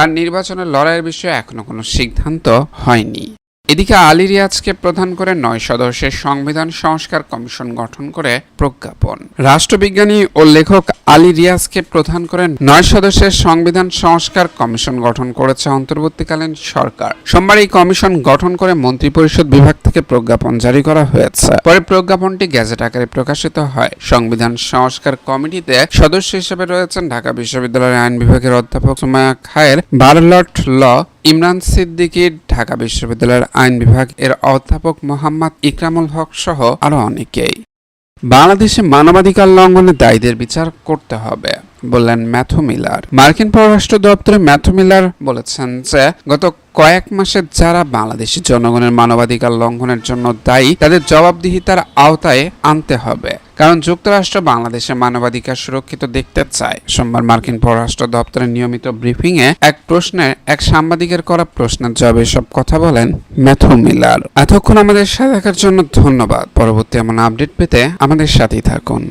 আর নির্বাচনের লড়াইয়ের বিষয়ে এখনো কোনো সিদ্ধান্ত হয়নি। এদিকে আলী রিয়াজকে প্রধান করে 9 সদস্যের সংবিধান সংস্কার কমিশন গঠন করে প্রজ্ঞাপন। রাষ্ট্রবিজ্ঞানী ও লেখক আলী রিয়াজকে প্রধান করে 9 সদস্যের সংবিধান সংস্কার কমিশন গঠন করেছে অন্তর্বর্তীকালীন সরকার। সোমবার এই কমিশন গঠন করে মন্ত্রিপরিষদ বিভাগ থেকে প্রজ্ঞাপন জারি করা হয়েছে। পরে প্রজ্ঞাপনটি গেজেট আকারে প্রকাশিত হয়। সংবিধান সংস্কার কমিটিতে সদস্য হিসেবে রয়েছেন ঢাকা বিশ্ববিদ্যালয়ের আইন বিভাগের অধ্যাপক সুমাইয়া খায়ের, বারলট ল, ইমরান সিদ্দিকী, ঢাকা বিশ্ববিদ্যালয়ের আইন বিভাগ এর অধ্যাপক মোহাম্মদ ইকরামুল হক সহ আরো অনেকেই। বাংলাদেশে মানবাধিকার লঙ্ঘনের দায়ীদের বিচার করতে হবে বললেন ম্যাথু মিলার। মার্কিন পররাষ্ট্র দপ্তরে ম্যাথু মিলার বলেছেন যে গত কয়েক মাসে যারা বাংলাদেশি জনগণের মানবাধিকার লঙ্ঘনের জন্য দায়ী তাদের জবাবদিহিতার আওতায় আনতে হবে, কারণ যুক্তরাষ্ট্র বাংলাদেশে মানবাধিকার সুরক্ষিত দেখতে চায়। সোমবার মার্কিন পররাষ্ট্র দপ্তরের নিয়মিত ব্রিফিংয়ে এক সাংবাদিকের করা প্রশ্নের জবাবে এসব কথা বলেন ম্যাথু মিলার। এতক্ষণ আমাদের সাথে থাকার জন্য ধন্যবাদ। পরবর্তী এমন আপডেট পেতে আমাদের সাথেই থাকুন।